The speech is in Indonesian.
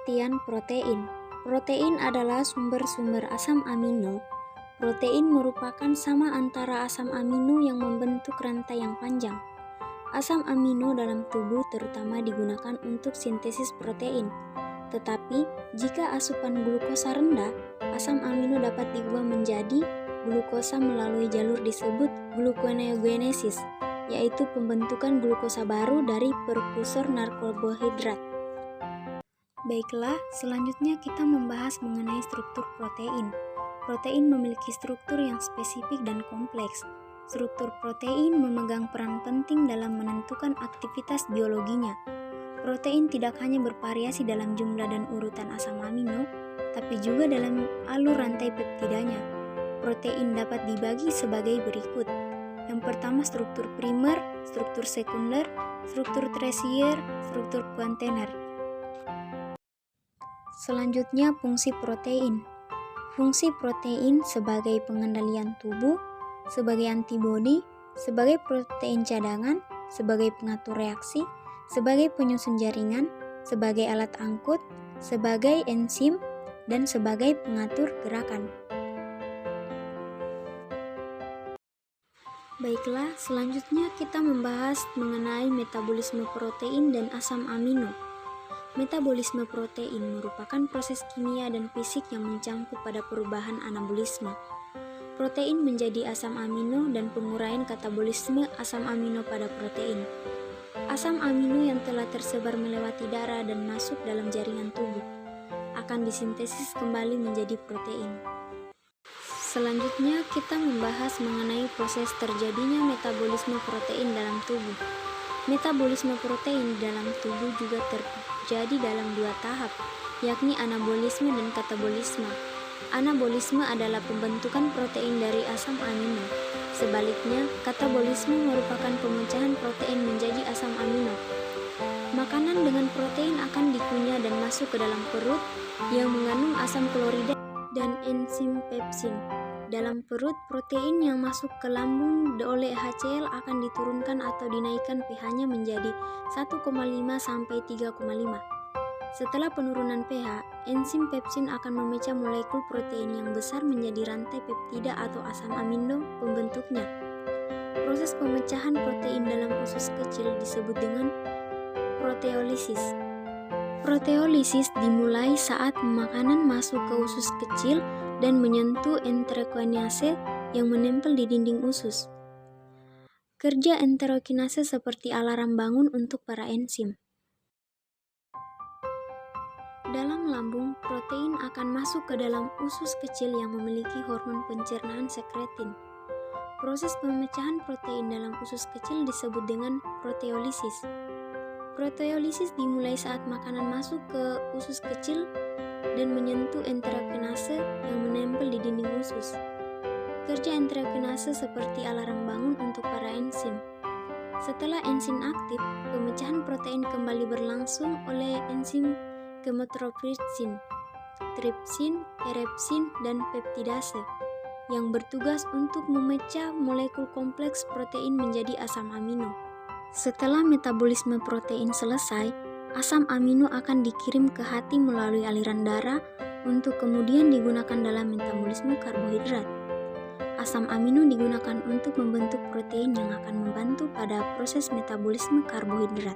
Pengertian protein. Protein adalah sumber-sumber asam amino. Protein merupakan sama antara asam amino yang membentuk rantai yang panjang. Asam amino dalam tubuh terutama digunakan untuk sintesis protein. Tetapi, jika asupan glukosa rendah, asam amino dapat diubah menjadi glukosa melalui jalur disebut gluconeogenesis, yaitu pembentukan glukosa baru dari prekursor karbohidrat. Baiklah, selanjutnya kita membahas mengenai struktur protein. Protein memiliki struktur yang spesifik dan kompleks. Struktur protein memegang peran penting dalam menentukan aktivitas biologinya. Protein tidak hanya bervariasi dalam jumlah dan urutan asam amino, tapi juga dalam alur rantai peptidanya. Protein dapat dibagi sebagai berikut. Yang pertama struktur primer, struktur sekunder, struktur tersier, struktur kuaterner. Selanjutnya fungsi protein. Fungsi protein sebagai pengendalian tubuh, sebagai antibodi, sebagai protein cadangan, sebagai pengatur reaksi, sebagai penyusun jaringan, sebagai alat angkut, sebagai enzim, dan sebagai pengatur gerakan. Baiklah, selanjutnya kita membahas mengenai metabolisme protein dan asam amino. Metabolisme protein merupakan proses kimia dan fisik yang mencangkup pada perubahan anabolisme. Protein menjadi asam amino dan penguraian katabolisme asam amino pada protein. Asam amino yang telah tersebar melewati darah dan masuk dalam jaringan tubuh akan disintesis kembali menjadi protein. Selanjutnya kita membahas mengenai proses terjadinya metabolisme protein dalam tubuh. Metabolisme protein dalam tubuh juga terjadi dalam dua tahap, yakni anabolisme dan katabolisme. Anabolisme adalah pembentukan protein dari asam amino. Sebaliknya, katabolisme merupakan pemecahan protein menjadi asam amino. Makanan dengan protein akan dikunyah dan masuk ke dalam perut yang mengandung asam klorida dan enzim pepsin. Dalam perut, protein yang masuk ke lambung oleh HCl akan diturunkan atau dinaikkan pH-nya menjadi 1,5 sampai 3,5. Setelah penurunan pH, enzim pepsin akan memecah molekul protein yang besar menjadi rantai peptida atau asam amino pembentuknya. Proses pemecahan protein dalam usus kecil disebut dengan proteolisis. Proteolisis dimulai saat makanan masuk ke usus kecil dan menyentuh enterokinase yang menempel di dinding usus. Kerja enterokinase seperti alarm bangun untuk para enzim. Dalam lambung, protein akan masuk ke dalam usus kecil yang memiliki hormon pencernaan sekretin. Proses pemecahan protein dalam usus kecil disebut dengan proteolisis. Proteolisis dimulai saat makanan masuk ke usus kecil dan menyentuh enterokinase yang menempel di dinding usus. Kerja enterokinase seperti alarm bangun untuk para enzim. Setelah enzim aktif, pemecahan protein kembali berlangsung oleh enzim kemotropistin, tripsin, erepsin, dan peptidase yang bertugas untuk memecah molekul kompleks protein menjadi asam amino. Setelah metabolisme protein selesai, asam amino akan dikirim ke hati melalui aliran darah untuk kemudian digunakan dalam metabolisme karbohidrat. Asam amino digunakan untuk membentuk protein yang akan membantu pada proses metabolisme karbohidrat.